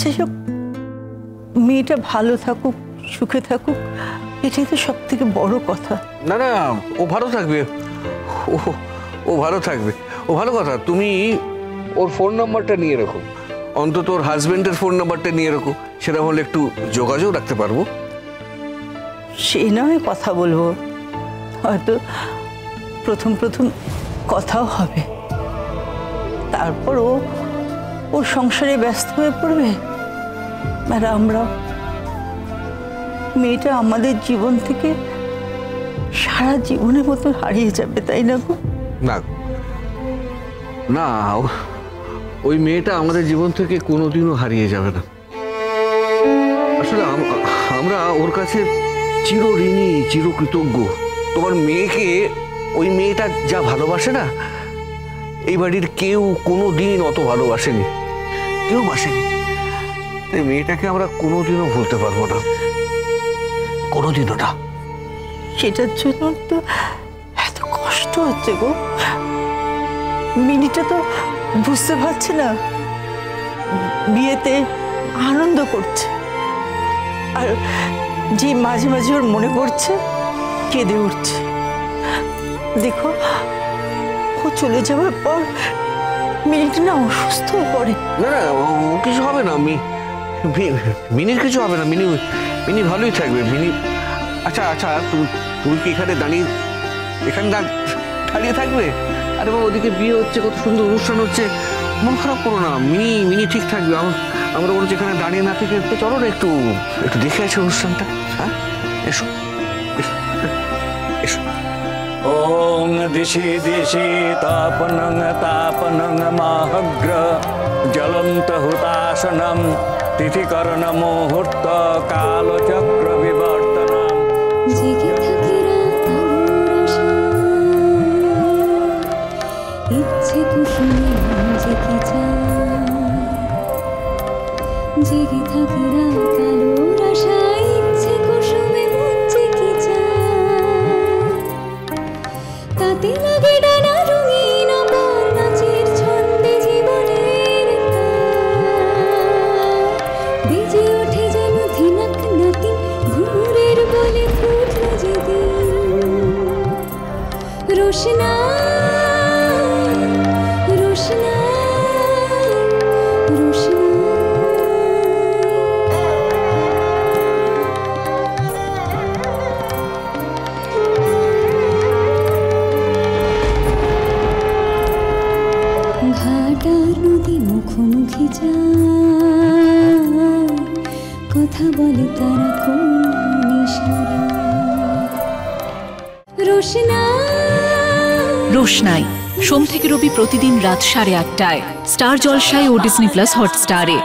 যাই হোক, মেয়েটা ভালো থাকুক, সুখে থাকুক, এটাই তো সব থেকে বড় কথা। না না, ও ভালো থাকবে, ও ও ভালো থাকবে, ও ভালো কথা। তুমি ওর ফোন নাম্বারটা নিয়ে রাখো, অন্তত ওর হাজবেন্ডের ফোন নাম্বারটা নিয়ে রাখো, সেটা হলে একটু যোগাযোগ রাখতে পারবো। সে নয় কথা বলবো, হয়তো প্রথম প্রথম কথাও হবে, তারপর ও ওর সংসারে ব্যস্ত হয়ে পড়বে, আর আমরা, মেয়েটা আমাদের জীবন থেকে সারা জীবনের মতো হারিয়ে যাবে, তাই না গো? না না, ওই মেয়েটা আমাদের জীবন থেকে কোনোদিনও হারিয়ে যাবে না। আসলে আমরা ওর কাছে চিরঋণী, চিরকৃতজ্ঞ। তোমার মেয়েকে ওই মেয়েটা যা ভালোবাসে না, এই বাড়ির কেউ কোনোদিন অত ভালোবাসেনি, কেউ বাসেনি। তাই মেয়েটাকে আমরা কোনোদিনও ভুলতে পারবো না, কোনোদিনও না। সেটার জন্য তো এত কষ্ট হচ্ছে গো। মিনিটা তো বুঝতে পারছে না, বিয়েতে আনন্দ করছে, আর যে মাঝে মাঝে ওর মনে পড়ছে, কেঁদে উঠছে। দেখো, ও চলে যাওয়ার পর মিনিটা না অসুস্থ হয়ে পড়ে। না না, ও কিছু হবে না, মিনির কিছু হবে না, মিনি ভালোই থাকবে। মিনি, আচ্ছা আচ্ছা, তুমি কি এখানে দাঁড়িয়ে থাকবে? আরে বাবা, ওদিকে বিয়ে হচ্ছে, কত সুন্দর অনুষ্ঠান হচ্ছে, মন খারাপ করো না। মিনি ঠিক থাকবে। আমরা বলছি এখানে দাঁড়িয়ে না থেকে চলো না, একটু দেখে আসি অনুষ্ঠানটা। হ্যাঁ, এসো এসো। ওং দিশি দিশি তাপনং তাপনং মাহগ্র জ্বলন্ত হুতাশনম তিথিকরণ মুহূর্ত কালচক্র বিবর্তনম। জেগে থাকি রাত আলোর আশায়, ইচ্ছে কুসুমে মন জেগে যায়। জেগে থাকি রাত আলোর আশায়, ইচ্ছে কুসুমে মন জেগে যায়। তাতে লাগে ডানা রঙিন আবার নাচের ছন্দে জীবনের তাল। বেজে ওঠে যেন ধিনক নাতি ঘুমুরের বলে ফুটলো যেদিন। রোশনাই রোশনাই রোশনাই। ঘাট আর নদী মুখোমুখি যায়, কথা বলে তারা কোন ইশারায়। রোশনাই সোম থেকে রবি প্রতিদিন রাত 8:30টায় স্টার জলসায় ও ডিজনি প্লাস হটস্টারে।